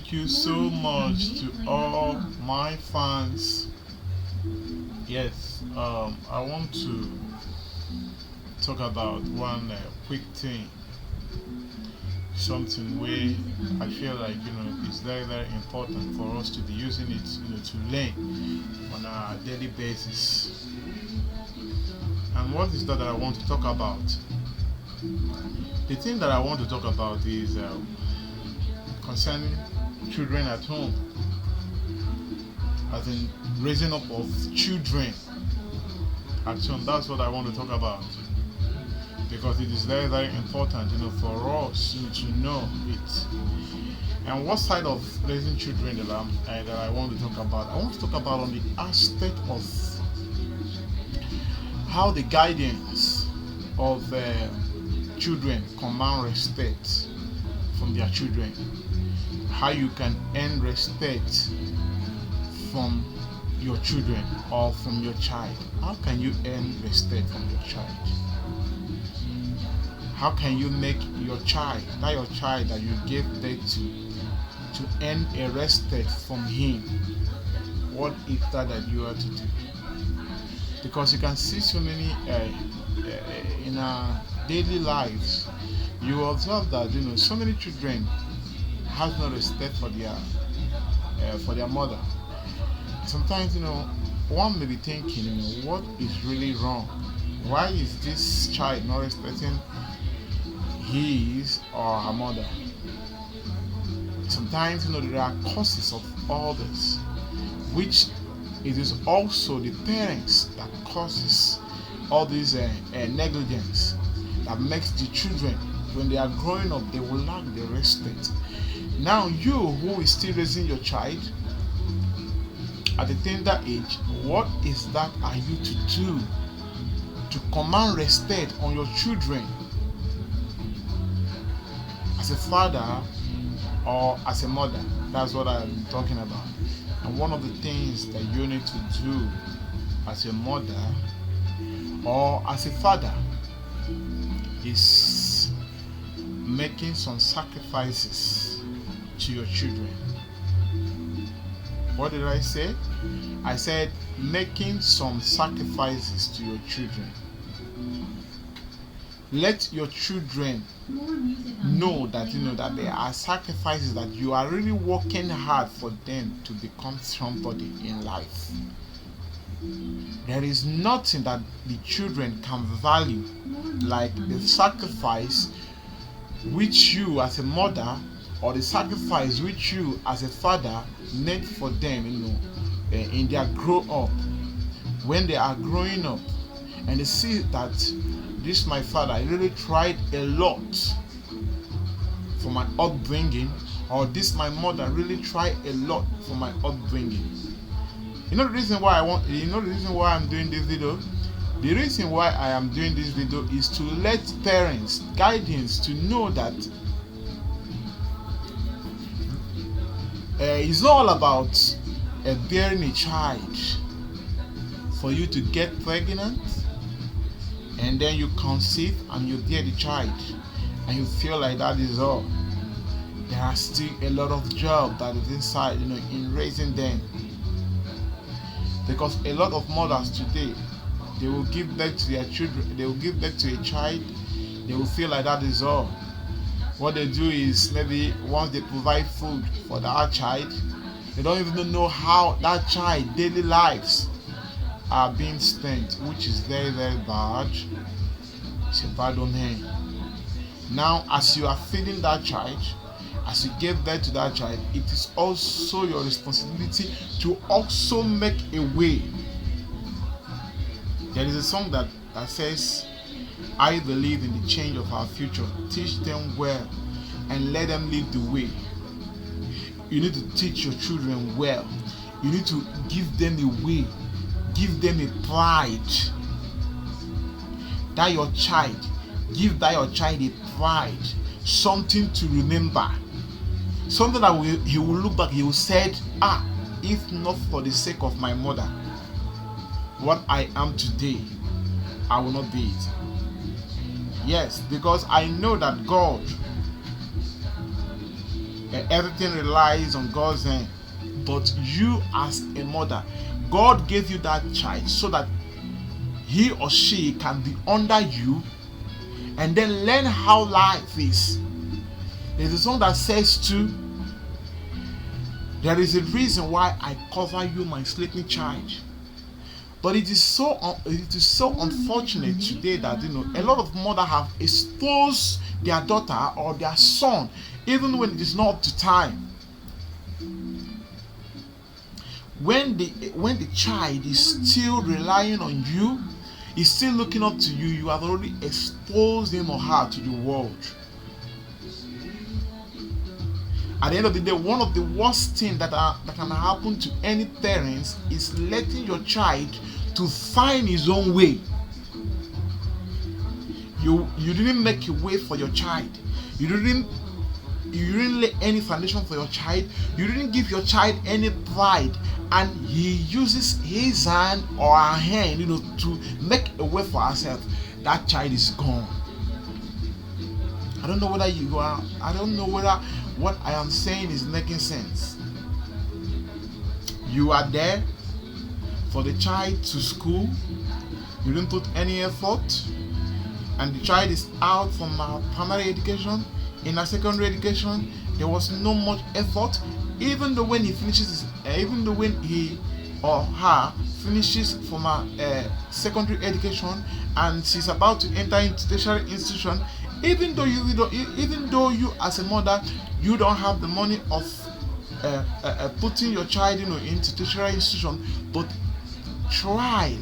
Thank you so much to all my fans. Yes, I want to talk about one quick thing, something where I feel like it's very very important for us to be using it, to learn on a daily basis. And what is that I want to talk about? The thing that I want to talk about is concerning children at home, as in raising up of children at home. That's what I want to talk about because it is very very important, for us to know it. And what side of raising children that I want to talk about? I want to talk about on the aspect of how the guidance of children command respect from their children. How you can earn respect from your children or from your child. How can you earn respect from your child? How can you make your child that you gave birth to earn a respect from him? What is that you are to do? Because you can see so many in our daily lives. You observe that so many children have no respect for their mother. Sometimes one may be thinking, what is really wrong? Why is this child not respecting his or her mother? Sometimes there are causes of all this, which it is also the parents that causes all this negligence that makes the children, when they are growing up, they will lack the respect. Now you who is still raising your child at a tender age, what is that are you to do to command respect on your children as a father or as a mother? That's what I'm talking about. And one of the things that you need to do as a mother or as a father is making some sacrifices to your children. What did I say? I said making some sacrifices to your children. Let your children know that that there are sacrifices, that you are really working hard for them to become somebody in life. There is nothing that the children can value like the sacrifice which you as a mother or the sacrifice which you as a father made for them, in their grow up. When they are growing up and they see that this my father, I really tried a lot for my upbringing, or this my mother really tried a lot for my upbringing. The reason why I'm doing this video? The reason why I am doing this video is to let parents, guardians, to know that it's not all about bearing a child for you to get pregnant and then you conceive and you bear the child and you feel like that is all. There are still a lot of job that is inside, in raising them. Because a lot of mothers today, they will give birth to their children, they will give birth to a child, they will feel like that is all. What they do is, maybe once they provide food for that child, they don't even know how that child daily lives are being spent, which is very very bad. So pardon him. Now as you are feeding that child, as you give birth to that child, it is also your responsibility to also make a way. There is a song that says, I believe in the change of our future. Teach them well and let them lead the way. You need to teach your children well. You need to give them a way. Give them a pride. Give your child a pride. Something to remember. Something that he will look back, he will say, if not for the sake of my mother, what I am today, I will not be it. Yes, because I know that God everything relies on God's hand. But you as a mother, God gave you that child so that he or she can be under you and then learn how life is. There's a song that says too, there is a reason why I cover you, my sleeping child. But it is so unfortunate today that a lot of mothers have exposed their daughter or their son even when it is not up to time. When the child is still relying on you, is still looking up to you, you have already exposed him or her to the world. At the end of the day, one of the worst things that can happen to any parents is letting your child to find his own way. You didn't make a way for your child. You didn't lay any foundation for your child. You didn't give your child any pride, and he uses his hand or her hand, to make a way for herself. That child is gone. I don't know whether what I am saying is making sense. You are there for the child to school. You didn't put any effort, and the child is out from primary education. In a secondary education, there was no much effort. Even though when he or her finishes from a secondary education and she's about to enter into tertiary institution, even though you as a mother, you don't have the money of putting your child into tertiary institution, but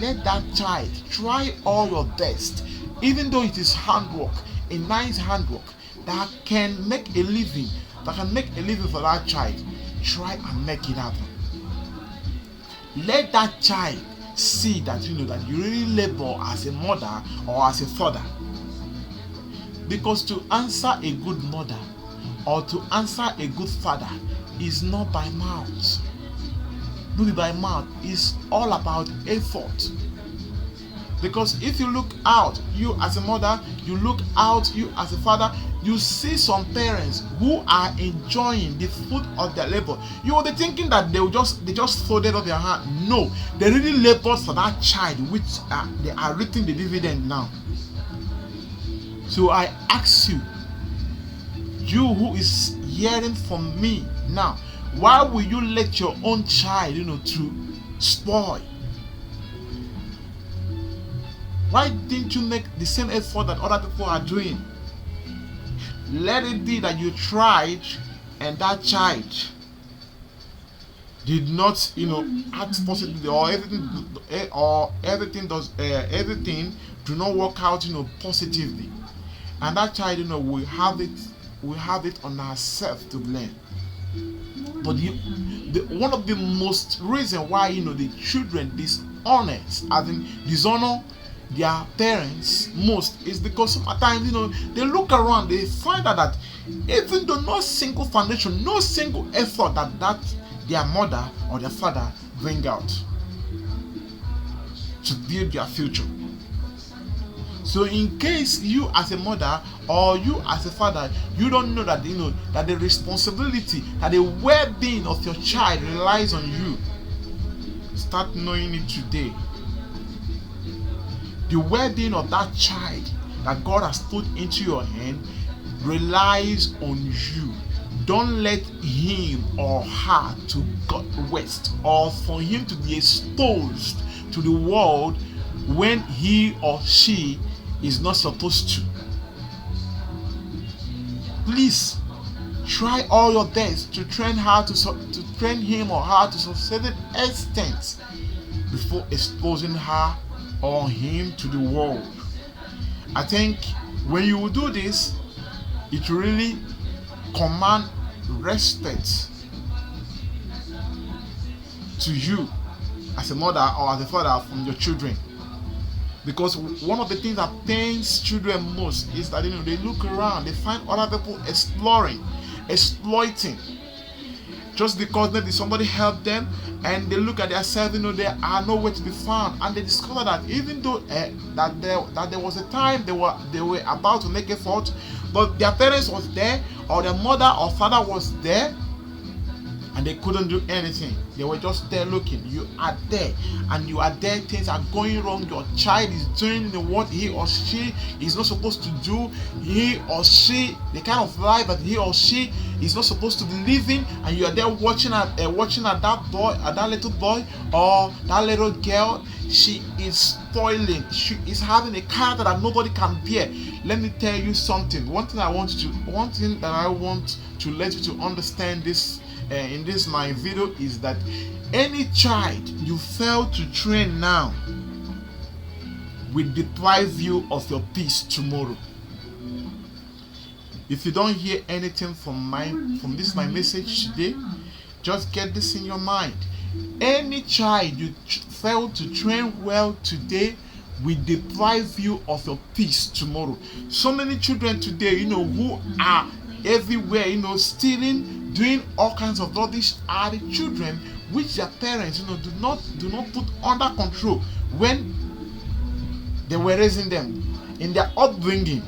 let that child try all your best, even though it is handwork, a nice handwork that can make a living for that child. Try and make it happen. Let that child see that that you really labor as a mother or as a father. Because to answer a good mother or to answer a good father is not by mouth. Not by mouth. It's all about effort. Because if you look out, you as a mother, you look out, you as a father, you see some parents who are enjoying the fruit of their labor. You will be thinking that they just folded up their hand. No, they really labored for that child, which they are reaping the dividend now. So I ask you who is hearing from me now, why will you let your own child, to spoil? Why didn't you make the same effort that other people are doing? Let it be that you tried and that child did not, act positively, or everything do not work out, positively, and that child, will have it on herself to blame. But one of the most reason why the children dishonor their parents most is because sometimes they look around, they find out that even though no single foundation, no single effort that their mother or their father bring out to build their future. So in case you as a mother or you as a father, you don't know that that the responsibility, that the well-being of your child relies on you, start knowing it today. The well-being of that child that God has put into your hand relies on you. Don't let him or her to go west, or for him to be exposed to the world when he or she is not supposed to. Please try all your best to train him or her to certain extent before exposing her or him to the world. I think when you will do this, it really command respect to you as a mother or as a father from your children. Because one of the things that pains children most is that they look around, they find other people exploiting, just because maybe somebody helped them and they look at themselves, they are nowhere to be found, and they discover that even though that there was a time they were about to make effort, but their parents was there, or their mother or father was there, and they couldn't do anything. They were just there looking. You are there, and you are there. Things are going wrong. Your child is doing what he or she is not supposed to do. He or she, the kind of life that he or she is not supposed to be living, and you are there watching at that boy, at that little boy or that little girl. She is spoiling. She is having a character that nobody can bear. Let me tell you something. One thing that I want to let you to understand this. In this my video is that any child you fail to train now will deprive you of your peace tomorrow. If you don't hear anything from this my message today, just get this in your mind. Any child you fail to train well today will deprive you of your peace tomorrow. So many children today, who are everywhere, stealing, doing all kinds of rubbish, are the children which their parents, do not put under control when they were raising them in their upbringing,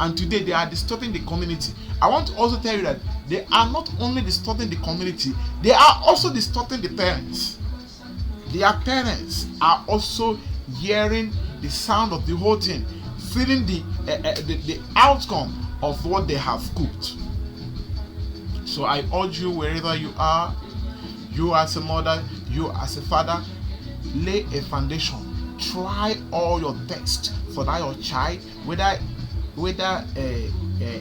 and today they are disturbing the community. I want to also tell you that they are not only disturbing the community, they are also disturbing the parents. Their parents are also hearing the sound of the whole thing, feeling the outcome of what they have cooked. So I urge you, wherever you are, you as a mother, you as a father, lay a foundation. Try all your best for that your child, whether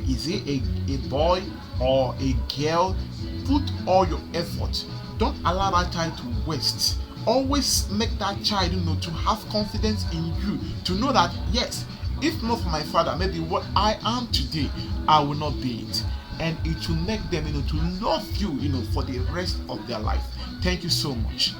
is it a boy or a girl. Put all your effort. Don't allow that child to waste. Always make that child to have confidence in you, to know that yes, if not for my father, maybe what I am today, I will not be it. And it will make them to love you for the rest of their life. Thank you so much.